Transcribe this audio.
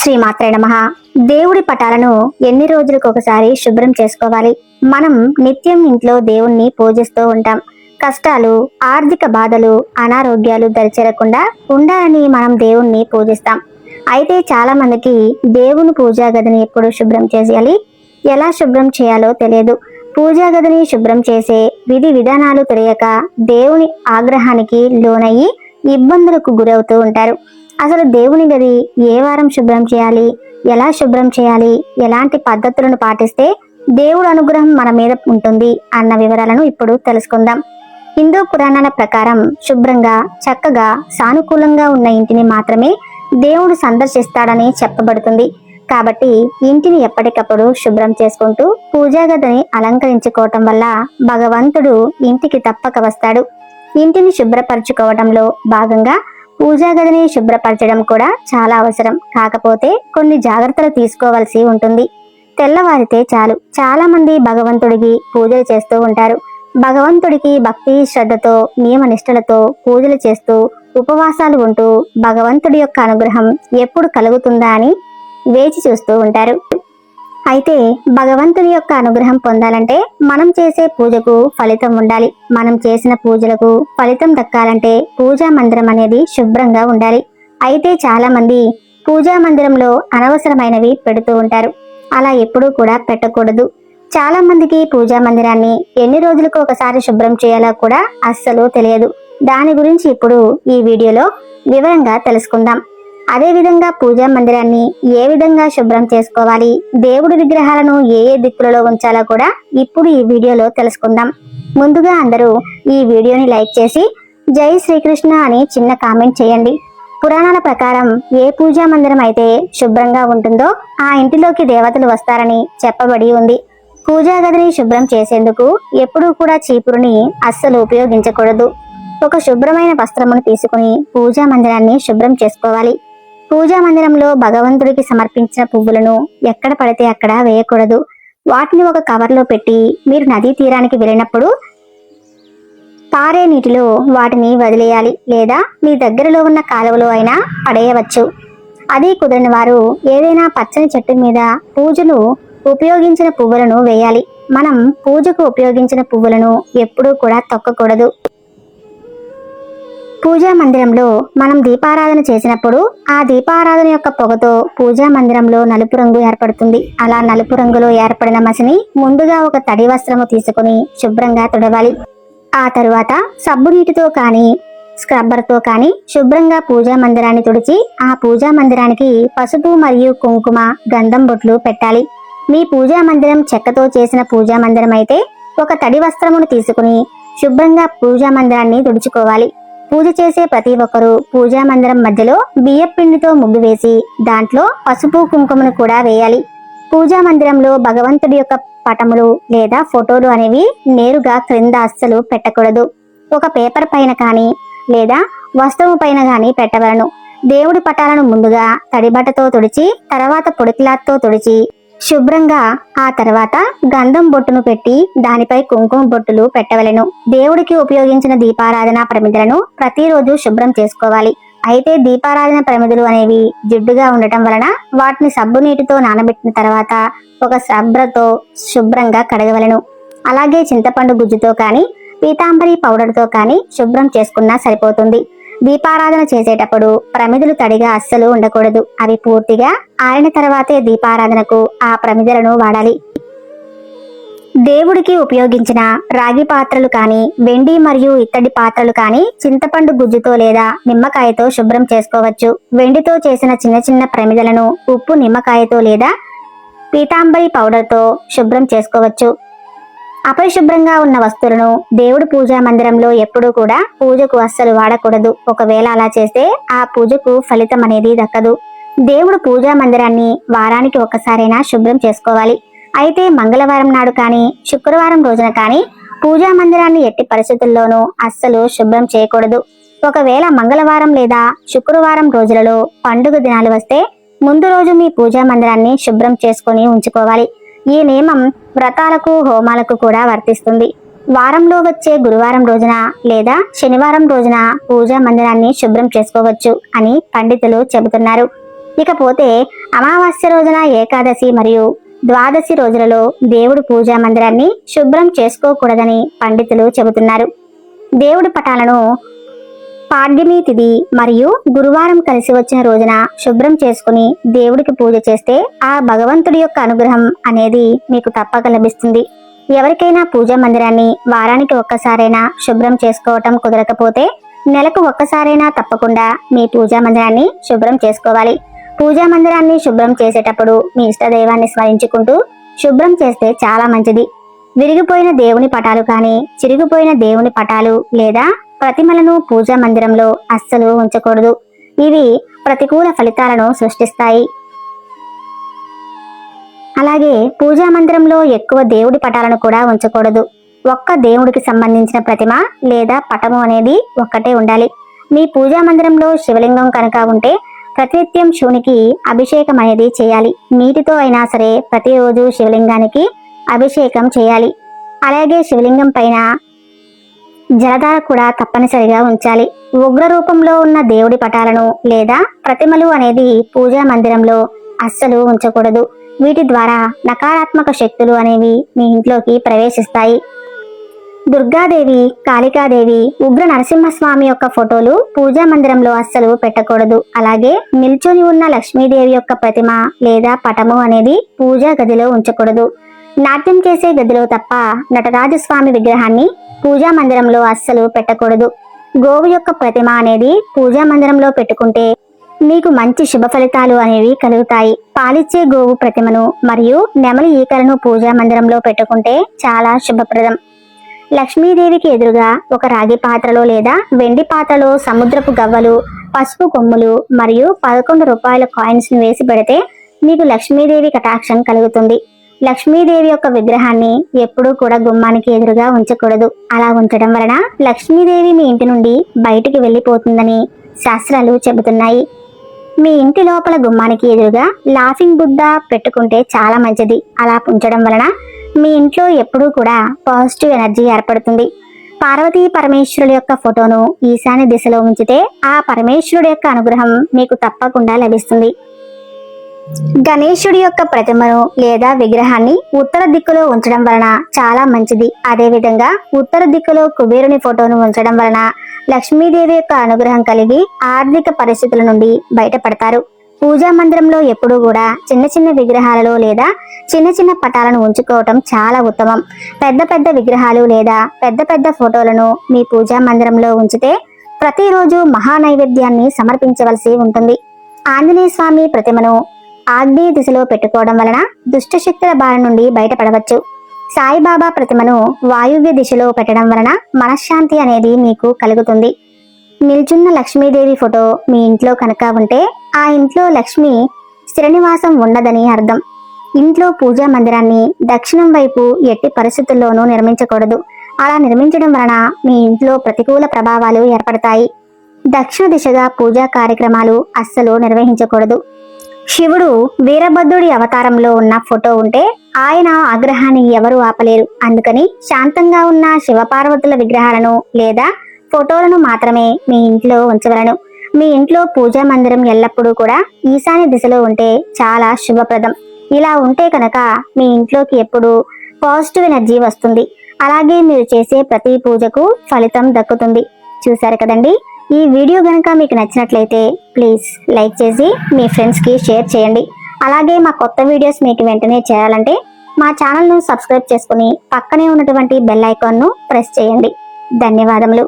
శ్రీమాత్రే నమః. దేవుడి పటాలను ఎన్ని రోజులకు ఒకసారి శుభ్రం చేసుకోవాలి? మనం నిత్యం ఇంట్లో దేవుణ్ణి పూజిస్తూ ఉంటాం. కష్టాలు, ఆర్థిక బాధలు, అనారోగ్యాలు దరిచేరకుండా ఉండాలని మనం దేవుణ్ణి పూజిస్తాం. అయితే చాలా మందికి దేవుని పూజా గదిని ఎప్పుడు శుభ్రం చేయాలి, ఎలా శుభ్రం చేయాలో తెలియదు. పూజా గదిని శుభ్రం చేసే విధి విధానాలు తెలియక దేవుని ఆగ్రహానికి లోనయ్యి ఇబ్బందులకు గురవుతూ ఉంటారు. అసలు దేవుని గది ఏ వారం శుభ్రం చేయాలి, ఎలా శుభ్రం చేయాలి, ఎలాంటి పద్ధతులను పాటిస్తే దేవుడు అనుగ్రహం మన మీద ఉంటుంది అన్న వివరాలను ఇప్పుడు తెలుసుకుందాం. హిందూ పురాణాల ప్రకారం శుభ్రంగా, చక్కగా, సానుకూలంగా ఉన్న ఇంటిని మాత్రమే దేవుడు సందర్శిస్తాడని చెప్పబడుతుంది. కాబట్టి ఇంటిని ఎప్పటికప్పుడు శుభ్రం చేసుకుంటూ పూజా గదిని అలంకరించుకోవటం వల్ల భగవంతుడు ఇంటికి తప్పక వస్తాడు. ఇంటిని శుభ్రపరచుకోవడంలో భాగంగా పూజా గదిని శుభ్రపరచడం కూడా చాలా అవసరం. కాకపోతే కొన్ని జాగ్రత్తలు తీసుకోవాల్సి ఉంటుంది. తెల్లవారితే చాలు చాలా మంది భగవంతుడికి పూజలు చేస్తూ ఉంటారు. భగవంతుడికి భక్తి శ్రద్ధతో నియమ నిష్టలతో పూజలు చేస్తూ ఉపవాసాలు ఉంటూ భగవంతుడి యొక్క అనుగ్రహం ఎప్పుడు కలుగుతుందా అని వేచి చూస్తూ ఉంటారు. అయితే భగవంతుని యొక్క అనుగ్రహం పొందాలంటే మనం చేసే పూజకు ఫలితం ఉండాలి. మనం చేసిన పూజలకు ఫలితం దక్కాలంటే పూజా మందిరం అనేది శుభ్రంగా ఉండాలి. అయితే చాలా మంది పూజా మందిరంలో అనవసరమైనవి పెడుతూ ఉంటారు. అలా ఎప్పుడూ కూడా పెట్టకూడదు. చాలా మందికి పూజా మందిరాన్ని ఎన్ని రోజులకు ఒకసారి శుభ్రం చేయాలో కూడా అస్సలు తెలియదు. దాని గురించి ఇప్పుడు ఈ వీడియోలో వివరంగా తెలుసుకుందాం. అదేవిధంగా పూజా మందిరాన్ని ఏ విధంగా శుభ్రం చేసుకోవాలి, దేవుడి విగ్రహాలను ఏ ఏ దిక్కులలో ఉంచాలో కూడా ఇప్పుడు ఈ వీడియోలో తెలుసుకుందాం. ముందుగా అందరూ ఈ వీడియోని లైక్ చేసి జై శ్రీకృష్ణ అని చిన్న కామెంట్ చేయండి. పురాణాల ప్రకారం ఏ పూజా మందిరం అయితే శుభ్రంగా ఉంటుందో ఆ ఇంటిలోకి దేవతలు వస్తారని చెప్పబడి ఉంది. పూజా గదిని శుభ్రం చేసేందుకు ఎప్పుడూ కూడా చీపురుని అస్సలు ఉపయోగించకూడదు. ఒక శుభ్రమైన వస్త్రమును తీసుకుని పూజా మందిరాన్ని శుభ్రం చేసుకోవాలి. పూజా మందిరంలో భగవంతుడికి సమర్పించిన పువ్వులను ఎక్కడ పడితే అక్కడ వేయకూడదు. వాటిని ఒక కవర్లో పెట్టి మీరు నదీ తీరానికి వెళ్ళినప్పుడు పారే నీటిలో వాటిని వదిలేయాలి, లేదా మీ దగ్గరలో ఉన్న కాలువలో అయినా పడేయవచ్చు. అది కుదరని వారు ఏదైనా పచ్చని చెట్టు మీద పూజలు ఉపయోగించిన పువ్వులను వేయాలి. మనం పూజకు ఉపయోగించిన పువ్వులను ఎప్పుడూ కూడా తొక్కకూడదు. పూజా మందిరంలో మనం దీపారాధన చేసినప్పుడు ఆ దీపారాధన యొక్క పొగతో పూజా మందిరంలో నలుపు రంగు ఏర్పడుతుంది. అలా నలుపు రంగులో ఏర్పడిన మసిని ముందుగా ఒక తడి వస్త్రము తీసుకుని శుభ్రంగా తుడవాలి. ఆ తరువాత సబ్బు నీటితో కానీ స్క్రబ్బర్తో కానీ శుభ్రంగా పూజా మందిరాన్ని తుడిచి ఆ పూజా మందిరానికి పసుపు మరియు కుంకుమ, గంధం బొట్లు పెట్టాలి. మీ పూజా మందిరం చెక్కతో చేసిన పూజా మందిరం అయితే ఒక తడి వస్త్రమును తీసుకుని శుభ్రంగా పూజా మందిరాన్ని తుడుచుకోవాలి. పూజ చేసే ప్రతి ఒక్కరూ పూజా మందిరం మధ్యలో బియ్యం పిండితో ముగ్గు వేసి దాంట్లో పసుపు కుంకుమను కూడా వేయాలి. పూజా మందిరంలో భగవంతుడి యొక్క పటములు లేదా ఫోటోలు అనేవి నేరుగా క్రింద అస్సలు పెట్టకూడదు. ఒక పేపర్ పైన కానీ లేదా వస్తువు పైన కానీ పెట్టవలను. దేవుడి పటాలను ముందుగా తడిబట్టతో తుడిచి తర్వాత పొడి క్లాత్తో తుడిచి శుభ్రంగా ఆ తర్వాత గంధం బొట్టును పెట్టి దానిపై కుంకుమ బొట్టులు పెట్టవలెను. దేవుడికి ఉపయోగించిన దీపారాధన ప్రమిదలను ప్రతిరోజు శుభ్రం చేసుకోవాలి. అయితే దీపారాధన ప్రమిదలు అనేవి జిడ్డుగా ఉండటం వలన వాటిని సబ్బు నీటితో నానబెట్టిన తర్వాత ఒక స్క్రబ్బర్తో శుభ్రంగా కడగవలెను. అలాగే చింతపండు గుజ్జుతో కానీ పీతాంబరి పౌడర్తో కానీ శుభ్రం చేసుకున్నా సరిపోతుంది. దీపారాధన చేసేటప్పుడు ప్రమిదలు తడిగా అస్సలు ఉండకూడదు. అవి పూర్తిగా ఆరిన తర్వాతే దీపారాధనకు ఆ ప్రమిదలను వాడాలి. దేవుడికి ఉపయోగించిన రాగి పాత్రలు కానీ వెండి మరియు ఇత్తడి పాత్రలు కానీ చింతపండు గుజ్జుతో లేదా నిమ్మకాయతో శుభ్రం చేసుకోవచ్చు. వెండితో చేసిన చిన్న చిన్న ప్రమిదలను ఉప్పు, నిమ్మకాయతో లేదా పీతాంబరి పౌడర్తో శుభ్రం చేసుకోవచ్చు. అపరిశుభ్రంగా ఉన్న వస్తువులను దేవుడి పూజా మందిరంలో ఎప్పుడూ కూడా పూజకు అస్సలు వాడకూడదు. ఒకవేళ అలా చేస్తే ఆ పూజకు ఫలితం అనేది దక్కదు. దేవుడు పూజా మందిరాన్ని వారానికి ఒక్కసారైనా శుభ్రం చేసుకోవాలి. అయితే మంగళవారం నాడు కానీ శుక్రవారం రోజున కానీ పూజా మందిరాన్ని ఎట్టి పరిస్థితుల్లోనూ అస్సలు శుభ్రం చేయకూడదు. ఒకవేళ మంగళవారం లేదా శుక్రవారం రోజులలో పండుగ దినాలు వస్తే ముందు రోజు మీ పూజా మందిరాన్ని శుభ్రం చేసుకొని ఉంచుకోవాలి. ఈ నియమం వ్రతాలకు, హోమాలకు కూడా వర్తిస్తుంది. వారంలో వచ్చే గురువారం రోజున లేదా శనివారం రోజున పూజా మందిరాన్ని శుభ్రం చేసుకోవచ్చు అని పండితులు చెబుతున్నారు. ఇకపోతే అమావాస్య రోజున ఏకాదశి మరియు ద్వాదశి రోజులలో దేవుడి పూజా మందిరాన్ని శుభ్రం చేసుకోకూడదని పండితులు చెబుతున్నారు. దేవుడి పటాలను పాడ్యమి తిథి మరియు గురువారం కలిసి వచ్చిన రోజున శుభ్రం చేసుకుని దేవుడికి పూజ చేస్తే ఆ భగవంతుడి యొక్క అనుగ్రహం అనేది మీకు తప్పక లభిస్తుంది. ఎవరికైనా పూజా మందిరాన్ని వారానికి ఒక్కసారైనా శుభ్రం చేసుకోవటం కుదరకపోతే నెలకు ఒక్కసారైనా తప్పకుండా మీ పూజా మందిరాన్ని శుభ్రం చేసుకోవాలి. పూజా మందిరాన్ని శుభ్రం చేసేటప్పుడు మీ ఇష్టదైవాన్ని స్మరించుకుంటూ శుభ్రం చేస్తే చాలా మంచిది. విరిగిపోయిన దేవుని పటాలు కానీ చిరిగిపోయిన దేవుని పటాలు లేదా ప్రతిమలను పూజా మందిరంలో అస్సలు ఉంచకూడదు. ఇవి ప్రతికూల ఫలితాలను సృష్టిస్తాయి. అలాగే పూజా మందిరంలో ఎక్కువ దేవుడి పటాలను కూడా ఉంచకూడదు. ఒక్క దేవుడికి సంబంధించిన ప్రతిమ లేదా పటము అనేది ఒక్కటే ఉండాలి. మీ పూజా మందిరంలో శివలింగం కనుక ఉంటే ప్రతినిత్యం శివునికి అభిషేకం అనేది చేయాలి. నీటితో అయినా సరే ప్రతిరోజు శివలింగానికి అభిషేకం చేయాలి. అలాగే శివలింగం పైన జలధార కూడా తప్పనిసరిగా ఉంచాలి. ఉగ్ర రూపంలో ఉన్న దేవుడి పటాలను లేదా ప్రతిమలు అనేది పూజా మందిరంలో అస్సలు ఉంచకూడదు. వీటి ద్వారా నకారాత్మక శక్తులు అనేవి మీ ఇంట్లోకి ప్రవేశిస్తాయి. దుర్గాదేవి, కాళికాదేవి, ఉగ్ర నరసింహస్వామి యొక్క ఫోటోలు పూజా మందిరంలో అస్సలు పెట్టకూడదు. అలాగే నిల్చొని ఉన్న లక్ష్మీదేవి యొక్క ప్రతిమ లేదా పటము అనేది పూజా గదిలో ఉంచకూడదు. నాట్యం చేసే గదిలో తప్ప నటరాజస్వామి విగ్రహాన్ని పూజా మందిరంలో అస్సలు పెట్టకూడదు. గోవు యొక్క ప్రతిమ అనేది పూజా మందిరంలో పెట్టుకుంటే మీకు మంచి శుభ ఫలితాలు అనేవి కలుగుతాయి. పాలిచ్చే గోవు ప్రతిమను మరియు నెమలి ఈకలను పూజా మందిరంలో పెట్టుకుంటే చాలా శుభప్రదం. లక్ష్మీదేవికి ఎదురుగా ఒక రాగి పాత్రలో లేదా వెండి పాత్రలో సముద్రపు గవ్వలు, పసుపు కొమ్ములు మరియు 11 రూపాయల కాయిన్స్ ను వేసి పెడితే మీకు లక్ష్మీదేవి కటాక్షం కలుగుతుంది. లక్ష్మీదేవి యొక్క విగ్రహాన్ని ఎప్పుడూ కూడా గుమ్మానికి ఎదురుగా ఉంచకూడదు. అలా ఉంచడం వలన లక్ష్మీదేవి మీ ఇంటి నుండి బయటికి వెళ్ళిపోతుందని శాస్త్రాలు చెబుతున్నాయి. మీ ఇంటి లోపల గుమ్మానికి ఎదురుగా లాఫింగ్ బుద్ధ పెట్టుకుంటే చాలా మంచిది. అలా ఉంచడం వలన మీ ఇంట్లో ఎప్పుడూ కూడా పాజిటివ్ ఎనర్జీ ఏర్పడుతుంది. పార్వతీ పరమేశ్వరుల యొక్క ఫోటోను ఈశాన్య దిశలో ఉంచితే ఆ పరమేశ్వరుడు యొక్క అనుగ్రహం మీకు తప్పకుండా లభిస్తుంది. గణేశుడి యొక్క ప్రతిమను లేదా విగ్రహాన్ని ఉత్తర దిక్కులో ఉంచడం వలన చాలా మంచిది. అదేవిధంగా ఉత్తర దిక్కులో కుబేరుని ఫోటోను ఉంచడం వలన లక్ష్మీదేవి యొక్క అనుగ్రహం కలిగి ఆర్థిక పరిస్థితుల నుండి బయటపడతారు. పూజా మందిరంలో ఎప్పుడూ కూడా చిన్న చిన్న విగ్రహాలలో లేదా చిన్న చిన్న పటాలను ఉంచుకోవటం చాలా ఉత్తమం. పెద్ద పెద్ద విగ్రహాలు లేదా పెద్ద పెద్ద ఫోటోలను మీ పూజా మందిరంలో ఉంచితే ప్రతిరోజు మహా నైవేద్యాన్ని సమర్పించవలసి ఉంటుంది. ఆంజనేయ స్వామి ప్రతిమను ఆగ్నేయ దిశలో పెట్టుకోవడం వలన దుష్టశక్తుల బారి నుండి బయటపడవచ్చు. సాయిబాబా ప్రతిమను వాయువ్య దిశలో పెట్టడం వలన మనశ్శాంతి అనేది మీకు కలుగుతుంది. నిల్చున్న లక్ష్మీదేవి ఫోటో మీ ఇంట్లో కనుక ఉంటే ఆ ఇంట్లో లక్ష్మి స్థిరనివాసం ఉండదని అర్థం. ఇంట్లో పూజా మందిరాన్ని దక్షిణం వైపు ఎట్టి పరిస్థితుల్లోనూ నిర్మించకూడదు. అలా నిర్మించడం వలన మీ ఇంట్లో ప్రతికూల ప్రభావాలు ఏర్పడతాయి. దక్షిణ దిశగా పూజా కార్యక్రమాలు అస్సలు నిర్వహించకూడదు. శివుడు వీరభద్రుడి అవతారంలో ఉన్న ఫోటో ఉంటే ఆయన ఆగ్రహాన్ని ఎవరూ ఆపలేరు. అందుకని శాంతంగా ఉన్న శివపార్వతుల విగ్రహాలను లేదా ఫోటోలను మాత్రమే మీ ఇంట్లో ఉంచవలను. మీ ఇంట్లో పూజా మందిరం ఎల్లప్పుడూ కూడా ఈశాన్య దిశలో ఉంటే చాలా శుభప్రదం. ఇలా ఉంటే కనుక మీ ఇంట్లోకి ఎప్పుడూ పాజిటివ్ ఎనర్జీ వస్తుంది. అలాగే మీరు చేసే ప్రతి పూజకు ఫలితం దక్కుతుంది. చూశారు కదండి. ఈ వీడియో గనక మీకు నచ్చినట్లయితే ప్లీజ్ లైక్ చేసి మీ ఫ్రెండ్స్కి షేర్ చేయండి. అలాగే మా కొత్త వీడియోస్ మీకు వెంటనే చేయాలంటే మా ఛానల్ను సబ్స్క్రైబ్ చేసుకుని పక్కనే ఉన్నటువంటి బెల్ ఐకాన్ను ప్రెస్ చేయండి. ధన్యవాదములు.